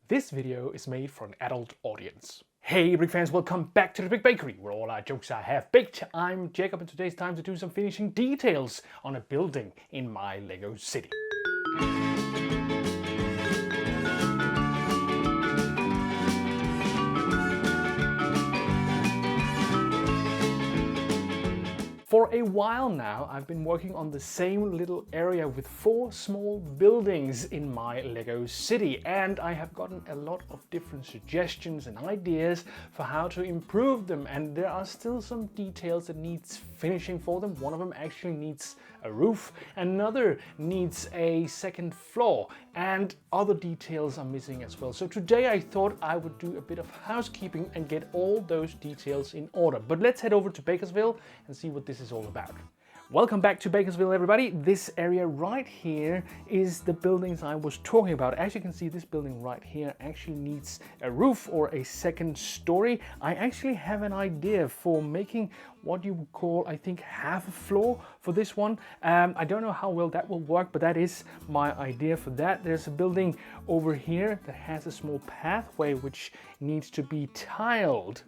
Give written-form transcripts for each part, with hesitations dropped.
This video is made for an adult audience. Hey brick fans, welcome back to the Brick Bakery, where all our jokes are half baked. I'm Jacob and today's time to do some finishing details on a building in my Lego city. For a while now, I've been working on the same little area with 4 small buildings in my Lego city, and I have gotten a lot of different suggestions and ideas for how to improve them, and there are still some details that needs finishing for them. One of them actually needs a roof, another needs a second floor, and other details are missing as well. So today I thought I would do a bit of housekeeping and get all those details in order. But let's head over to Bakersville and see what this is all about. Welcome back to Bakersville, everybody. This area right here is the buildings I was talking about. As you can see, this building right here actually needs a roof or a second story. I actually have an idea for making what you would call, I think, half a floor for this one. I don't know how well that will work, but that is my idea for that. There's a building over here that has a small pathway which needs to be tiled.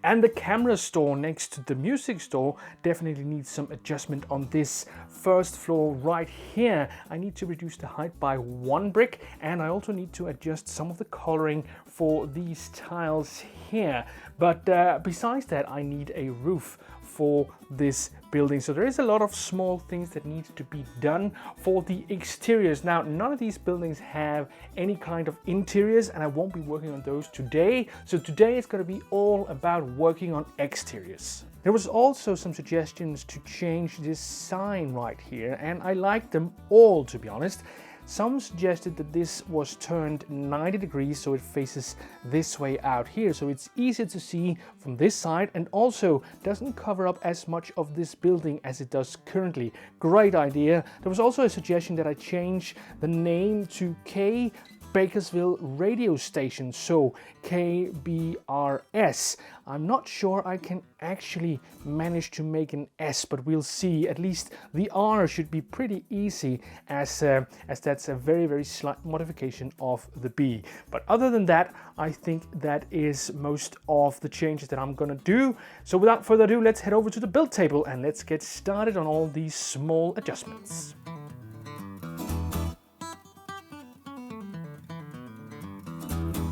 And the camera store next to the music store definitely needs some adjustment on this first floor right here. I need to reduce the height by 1 brick, and I also need to adjust some of the coloring for these tiles here. But besides that, I need a roof for this building. So there is a lot of small things that need to be done for the exteriors. Now, none of these buildings have any kind of interiors, and I won't be working on those today. So today it's going to be all about working on exteriors. There was also some suggestions to change this sign right here, and I like them all, to be honest. Some suggested that this was turned 90 degrees so it faces this way out here, so it's easier to see from this side and also doesn't cover up as much of this building as it does currently. Great idea. There was also a suggestion that I change the name to K Bakersville radio station, so KBRS. I'm not sure I can actually manage to make an S, but we'll see. At least the R should be pretty easy, as that's a very slight modification of the B. But other than that, I think that is most of the changes that I'm gonna do. So without further ado, let's head over to the build table and let's get started on all these small adjustments.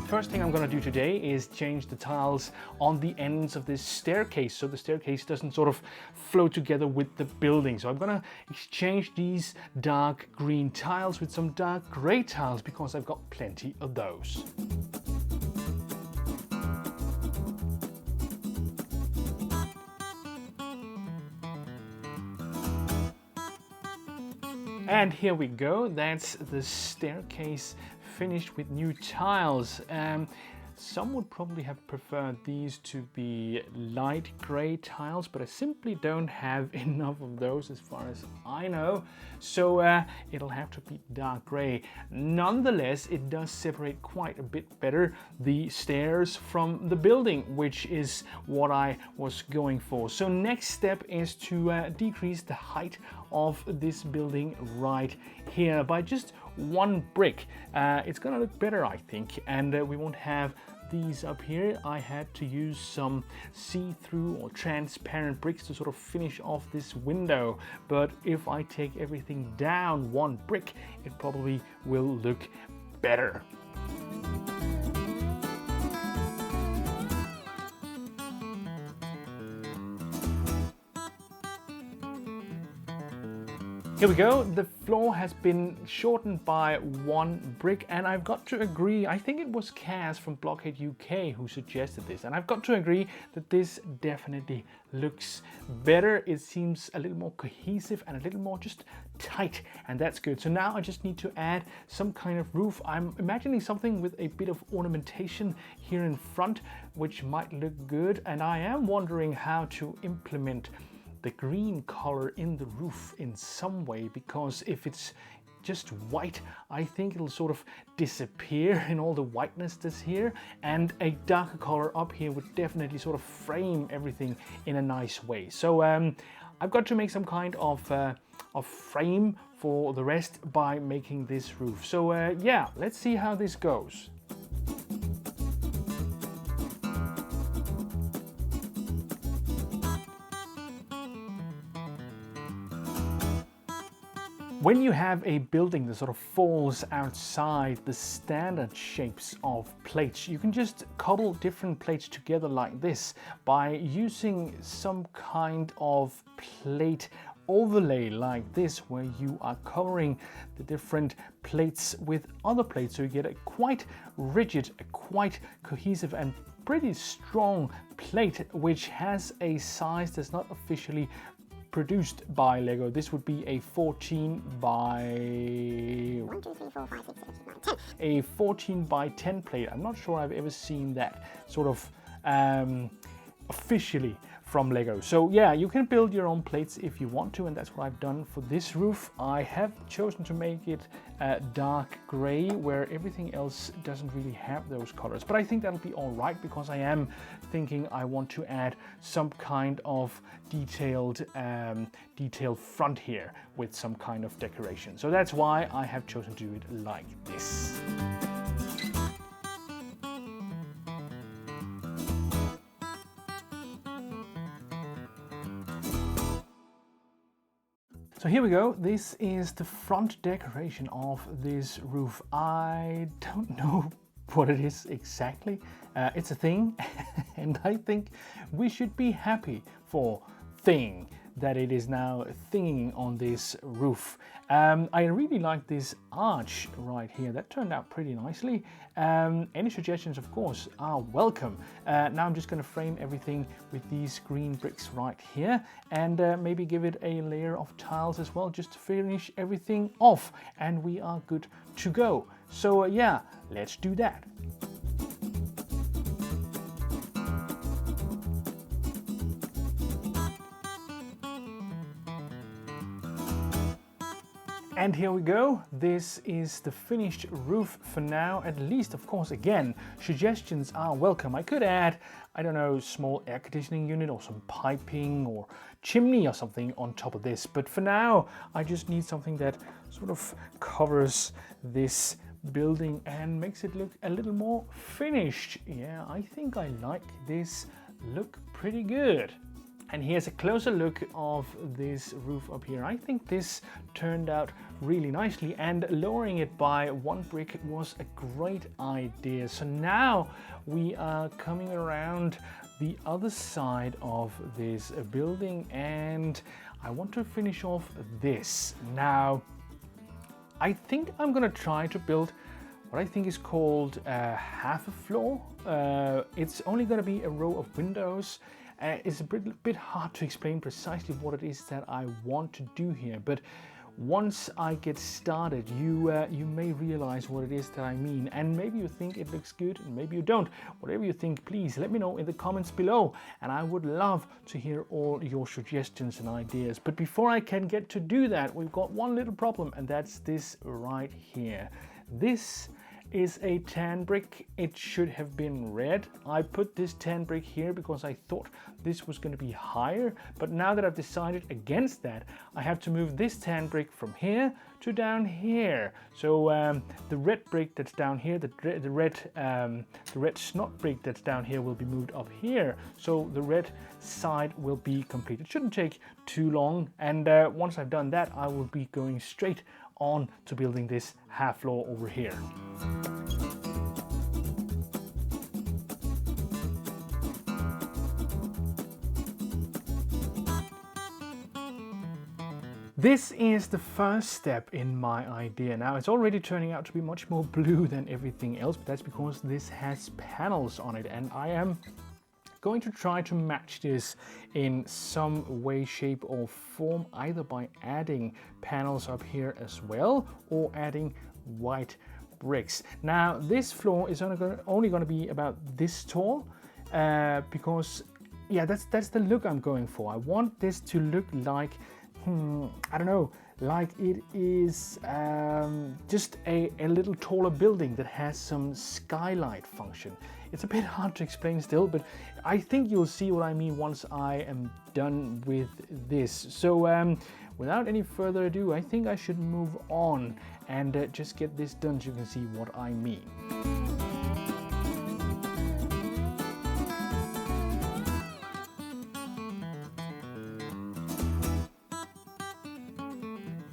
First thing I'm going to do today is change the tiles on the ends of this staircase so the staircase doesn't sort of flow together with the building. So I'm going to exchange these dark green tiles with some dark gray tiles because I've got plenty of those. And here we go, that's the staircase finished with new tiles. Some would probably have preferred these to be light gray tiles, but I simply don't have enough of those as far as I know, so it'll have to be dark gray. Nonetheless, it does separate quite a bit better the stairs from the building, which is what I was going for. So next step is to decrease the height of this building right here by just 1 brick. It's gonna look better, I think, and we won't have these up here. I had to use some see-through or transparent bricks to sort of finish off this window, but if I take everything down 1 brick, it probably will look better. Here we go, the floor has been shortened by 1 brick, and I've got to agree, I think it was Kaz from Blockhead UK who suggested this, and I've got to agree that this definitely looks better. It seems a little more cohesive and a little more just tight, and that's good. So now I just need to add some kind of roof. I'm imagining something with a bit of ornamentation here in front, which might look good, and I am wondering how to implement the green color in the roof in some way, because if it's just white, I think it'll sort of disappear in all the whiteness that's here, and a darker color up here would definitely sort of frame everything in a nice way. So I've got to make some kind of frame for the rest by making this roof. So yeah, let's see how this goes. When you have a building that sort of falls outside the standard shapes of plates, you can just cobble different plates together like this by using some kind of plate overlay like this, where you are covering the different plates with other plates, so you get a quite rigid, a quite cohesive and pretty strong plate, which has a size that's not officially produced by Lego. This would be a 14 by 1, 2, 3, 4, 5, 6, 7, 8, 9, 10. A 14 by 10 plate. I'm not sure I've ever seen that sort of officially from Lego. So yeah, you can build your own plates if you want to, and that's what I've done for this roof. I have chosen to make it dark gray, where everything else doesn't really have those colors. But I think that'll be all right, because I am thinking I want to add some kind of detailed front here with some kind of decoration. So that's why I have chosen to do it like this. So here we go. This is the front decoration of this roof. I don't know what it is exactly. It's a thing, and I think we should be happy for thing that it is now thinging on this roof. I really like this arch right here. That turned out pretty nicely. Any suggestions, of course, are welcome. Now I'm just going to frame everything with these green bricks right here, and maybe give it a layer of tiles as well, just to finish everything off, and we are good to go. So yeah, let's do that. And here we go. This is the finished roof for now, at least. Of course, again, suggestions are welcome. I could add, I don't know, small air conditioning unit or some piping or chimney or something on top of this. But for now, I just need something that sort of covers this building and makes it look a little more finished. Yeah, I think I like this look pretty good. And here's a closer look of this roof up here. I think this turned out really nicely, and lowering it by one brick was a great idea. So now we are coming around the other side of this building, and I want to finish off this. Now, I think I'm gonna try to build what I think is called half a floor. It's only gonna be a row of windows. It's a bit hard to explain precisely what it is that I want to do here, but once I get started, you may realize what it is that I mean, and maybe you think it looks good and maybe you don't. Whatever you think, please let me know in the comments below, and I would love to hear all your suggestions and ideas. But before I can get to do that, we've got one little problem, and that's this right here. This is a tan brick. It should have been red. I put this tan brick here because I thought this was going to be higher, but now that I've decided against that, I have to move this tan brick from here to down here. So the red brick that's down here, the red snot brick that's down here will be moved up here, so the red side will be complete. It shouldn't take too long, and once I've done that, I will be going straight on to building this half floor over here. This is the first step in my idea. Now, it's already turning out to be much more blue than everything else, but that's because this has panels on it, and I am going to try to match this in some way, shape or form, either by adding panels up here as well or adding white bricks. Now, this floor is only going to be about this tall because, yeah, that's the look I'm going for. I want this to look like, I don't know, like it is just a little taller building that has some skylight function. It's a bit hard to explain still, but I think you'll see what I mean once I am done with this. So without any further ado, I think I should move on and just get this done so you can see what I mean.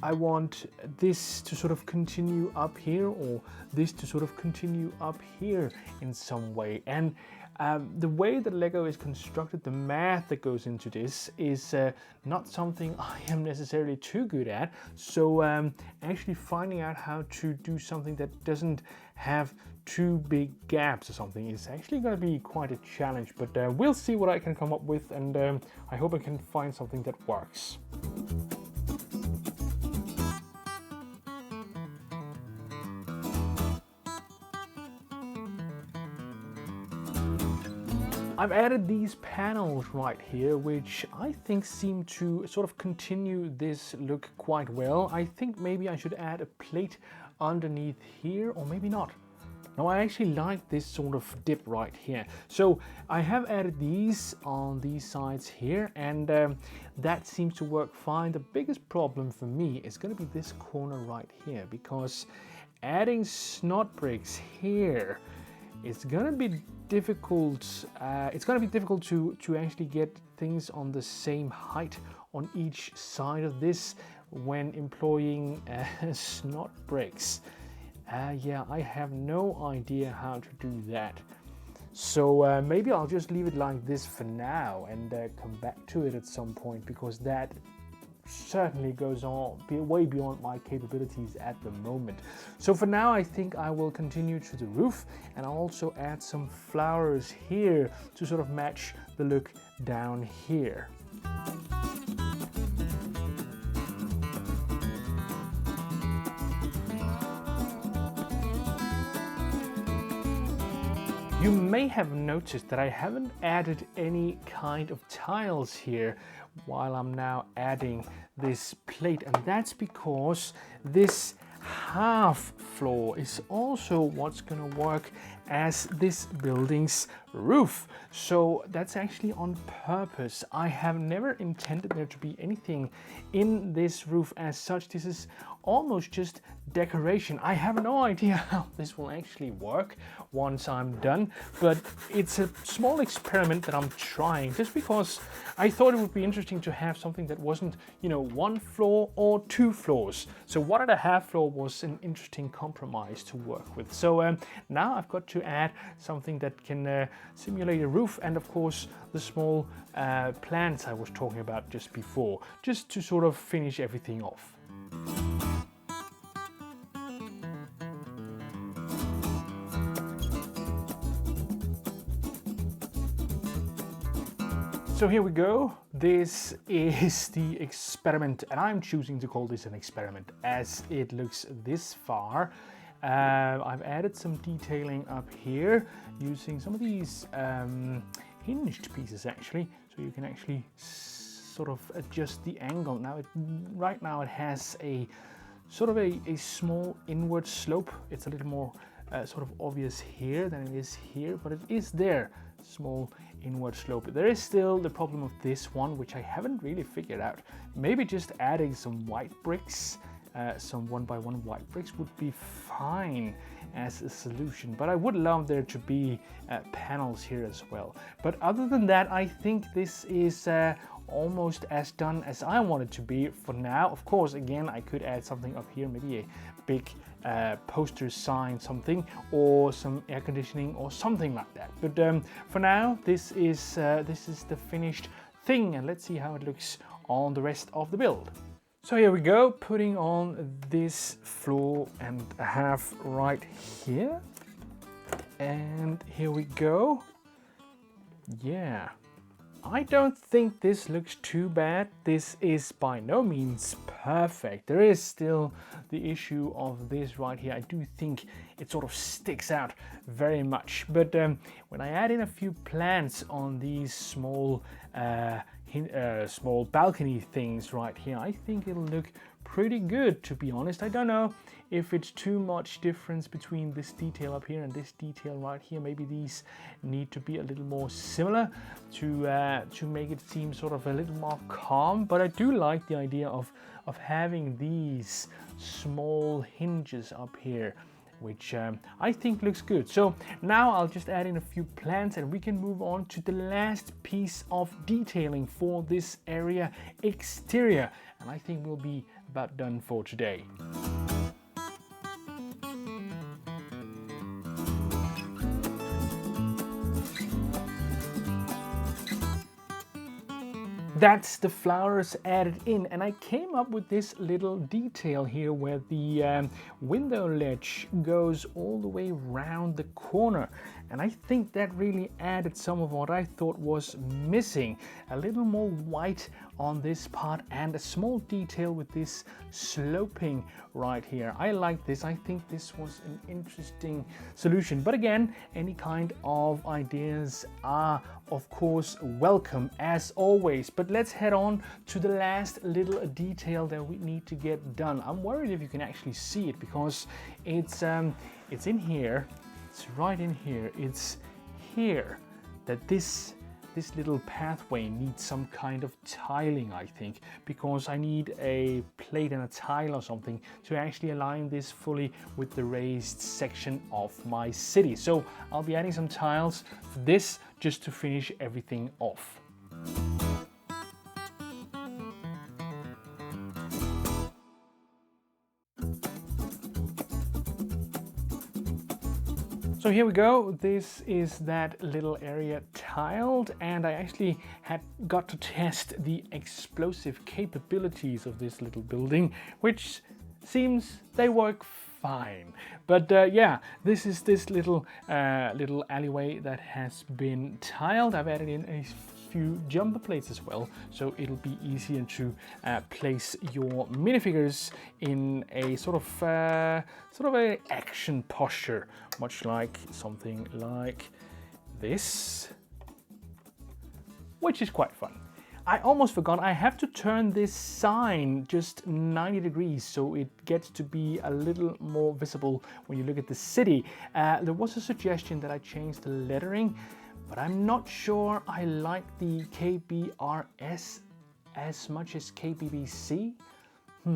I want this to sort of continue up here, or this to sort of continue up here in some way. And the way that Lego is constructed, the math that goes into this is not something I am necessarily too good at. So actually finding out how to do something that doesn't have too big gaps or something is actually going to be quite a challenge. But we'll see what I can come up with, and I hope I can find something that works. I've added these panels right here, which I think seem to sort of continue this look quite well. I think maybe I should add a plate underneath here, or maybe not. No, I actually like this sort of dip right here. So I have added these on these sides here, and that seems to work fine. The biggest problem for me is going to be this corner right here, because adding snot bricks here, it's going to be difficult. It's going to be difficult to actually get things on the same height on each side of this when employing snot bricks. Yeah, I have no idea how to do that. So maybe I'll just leave it like this for now and come back to it at some point, because that certainly goes on way beyond my capabilities at the moment. So for now, I think I will continue to the roof, and I'll also add some flowers here to sort of match the look down here. You may have noticed that I haven't added any kind of tiles here while I'm now adding this plate, and that's because this half floor is also what's going to work as this building's roof. So that's actually on purpose. I have never intended there to be anything in this roof as such. This is almost just decoration. I have no idea how this will actually work once I'm done, but it's a small experiment that I'm trying, just because I thought it would be interesting to have something that wasn't, you know, one floor or two floors. So 1.5 floor was an interesting compromise to work with. So now I've got to add something that can simulate a roof, and of course the small plants I was talking about just before, just to sort of finish everything off. So here we go. This is the experiment, and I'm choosing to call this an experiment as it looks this far. I've added some detailing up here using some of these hinged pieces actually, so you can actually sort of adjust the angle. Now, right now it has a sort of a small inward slope. It's a little more sort of obvious here than it is here, but it is there, small inward slope. There is still the problem of this one, which I haven't really figured out. Maybe just adding some white bricks, some 1x1 white bricks would be fine as a solution, but I would love there to be panels here as well. But other than that, I think this is almost as done as I want it to be for now. Of course, again, I could add something up here, maybe a big poster sign, something, or some air conditioning or something like that. But for now, this is the finished thing, and let's see how it looks on the rest of the build. So here we go, putting on this floor and a half right here, and here we go. Yeah, I don't think this looks too bad. This is by no means perfect. There is still the issue of this right here. I do think it sort of sticks out very much. But when I add in a few plants on these small small balcony things right here, I think it'll look pretty good, to be honest. I don't know if it's too much difference between this detail up here and this detail right here. Maybe these need to be a little more similar to make it seem sort of a little more calm. But I do like the idea of having these small hinges up here, which I think looks good. So now I'll just add in a few plants and we can move on to the last piece of detailing for this area, exterior. And I think will be about done for today. That's the flowers added in, and I came up with this little detail here where the window ledge goes all the way around the corner, and I think that really added some of what I thought was missing. A little more white on this part and a small detail with this sloping right here. I like this. I think this was an interesting solution, but again, any kind of ideas are of course welcome as always. But let's head on to the last little detail that we need to get done. I'm worried if you can actually see it because it's in here. It's right in here. It's here that this little pathway needs some kind of tiling, I think, because I need a plate and a tile or something to actually align this fully with the raised section of my city. So I'll be adding some tiles for this just to finish everything off. So here we go. This is that little area tiled, and I actually had got to test the explosive capabilities of this little building, which seems they work fine. But yeah, this is this little alleyway that has been tiled. I've added in a few jumper plates as well, so it'll be easier to place your minifigures in a sort of a action posture, much like something like this, which is quite fun. I almost forgot, I have to turn this sign just 90 degrees so it gets to be a little more visible when you look at the city. There was a suggestion that I change the lettering, but I'm not sure I like the KBRS as much as KBBC.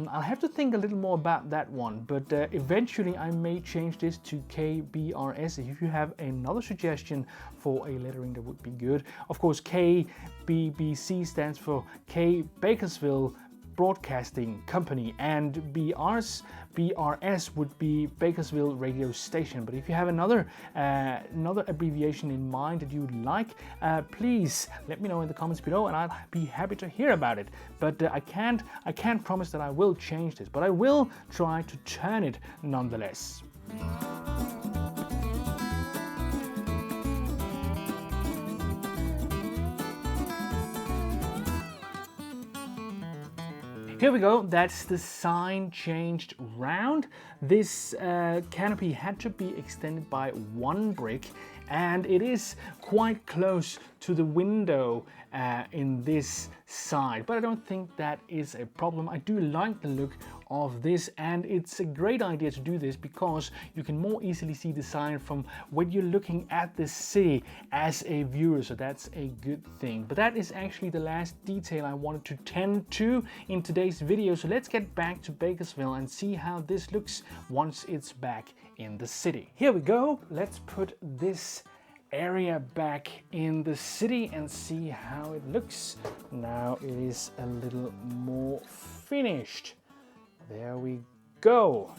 I'll have to think a little more about that one, but eventually I may change this to KBRS. If you have another suggestion for a lettering, that would be good. Of course, KBBC stands for K Bakersville Broadcasting Company, and BRS would be Bakersville Radio Station. But if you have another abbreviation in mind that you'd like, please let me know in the comments below, and I'll be happy to hear about it. But I can't promise that I will change this, but I will try to turn it nonetheless. Here we go, that's the sign changed round. This canopy had to be extended by 1 brick, and it is quite close to the window in this side, but I don't think that is a problem. I do like the look of this, and it's a great idea to do this because you can more easily see the sign from when you're looking at the city as a viewer, so that's a good thing. But that is actually the last detail I wanted to tend to in today's video, so let's get back to Bakersville and see how this looks once it's back in the city. Here we go, let's put this area back in the city and see how it looks. Now it is a little more finished. There we go.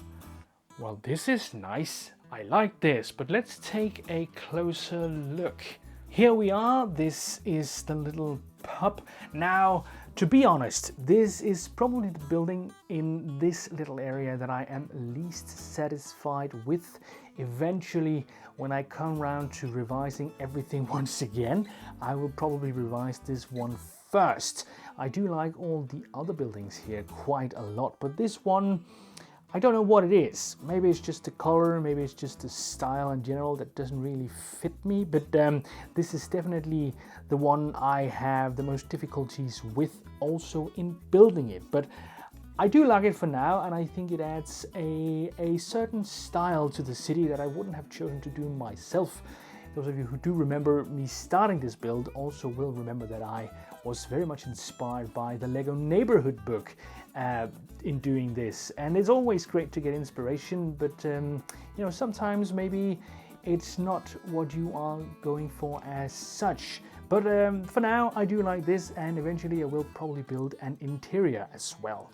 Well, this is nice. I like this, but let's take a closer look. Here we are. This is the little pub. Now, to be honest, this is probably the building in this little area that I am least satisfied with. Eventually, when I come around to revising everything once again, I will probably revise this one first. I do like all the other buildings here quite a lot, but this one, I don't know what it is. Maybe it's just the color, maybe it's just the style in general that doesn't really fit me, but this is definitely the one I have the most difficulties with also in building it. But I do like it for now, and I think it adds a certain style to the city that I wouldn't have chosen to do myself. Those of you who do remember me starting this build also will remember that I was very much inspired by the Lego Neighborhood book in doing this. And it's always great to get inspiration, but you know, sometimes maybe it's not what you are going for as such. But for now, I do like this, and eventually I will probably build an interior as well.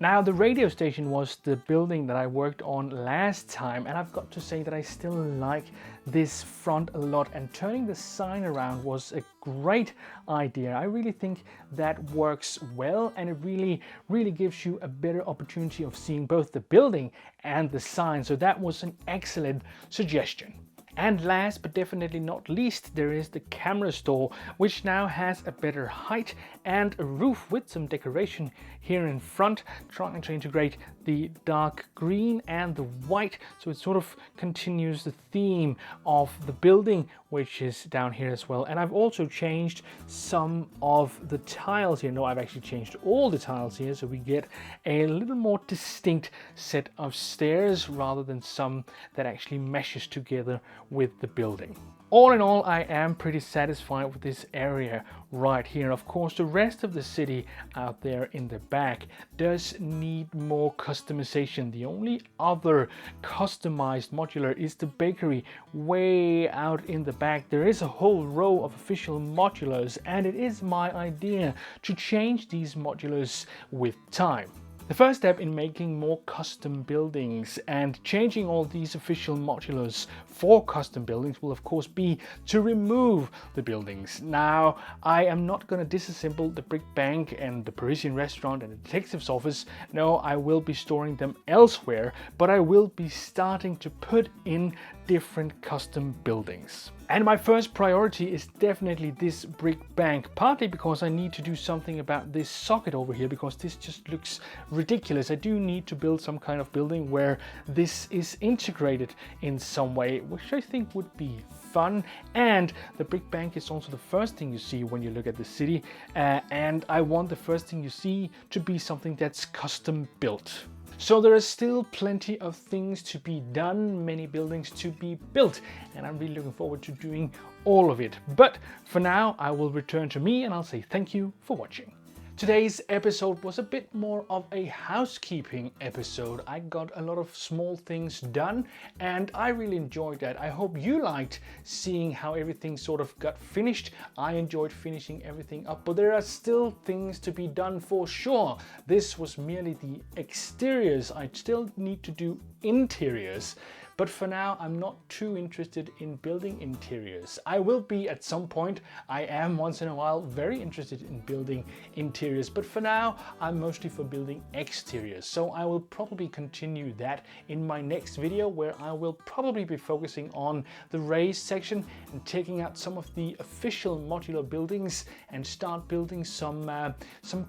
Now, the radio station was the building that I worked on last time, and I've got to say that I still like this front a lot, and turning the sign around was a great idea. I really think that works well, and it really gives you a better opportunity of seeing both the building and the sign. So that was an excellent suggestion. And last but definitely not least, there is the camera store, which now has a better height and a roof with some decoration here in front, trying to integrate the dark green and the white, so it sort of continues the theme of the building, which is down here as well. And I've also changed some of the tiles here. No, I've actually changed all the tiles here, so we get a little more distinct set of stairs rather than some that actually meshes together with the building. All in all, I am pretty satisfied with this area right here. Of course, the rest of the city out there in the back does need more customization. The only other customized modular is the bakery way out in the back. There is a whole row of official modulars, and it is my idea to change these modulars with time. The first step in making more custom buildings and changing all these official modulars for custom buildings will of course be to remove the buildings. Now, I am not going to disassemble the brick bank and the Parisian restaurant and the detective's office. No, I will be storing them elsewhere, but I will be starting to put in different custom buildings. And my first priority is definitely this brick bank, partly because I need to do something about this socket over here, because this just looks ridiculous. I do need to build some kind of building where this is integrated in some way, which I think would be fun. And the brick bank is also the first thing you see when you look at the city, and I want the first thing you see to be something that's custom built. So there are still plenty of things to be done, many buildings to be built, and I'm really looking forward to doing all of it. But for now, I will return to me and I'll say thank you for watching. Today's episode was a bit more of a housekeeping episode. I got a lot of small things done and I really enjoyed that. I hope you liked seeing how everything sort of got finished. I enjoyed finishing everything up, but there are still things to be done for sure. This was merely the exteriors. I still need to do interiors. But for now, I'm not too interested in building interiors. I will be at some point. I am once in a while very interested in building interiors, but for now, I'm mostly for building exteriors. So I will probably continue that in my next video, where I will probably be focusing on the raised section and taking out some of the official modular buildings and start building some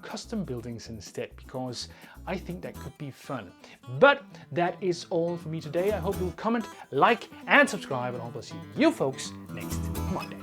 custom buildings instead, because I think that could be fun. But that is all for me today. I hope you'll comment, like, and subscribe, and I will see you folks next Monday.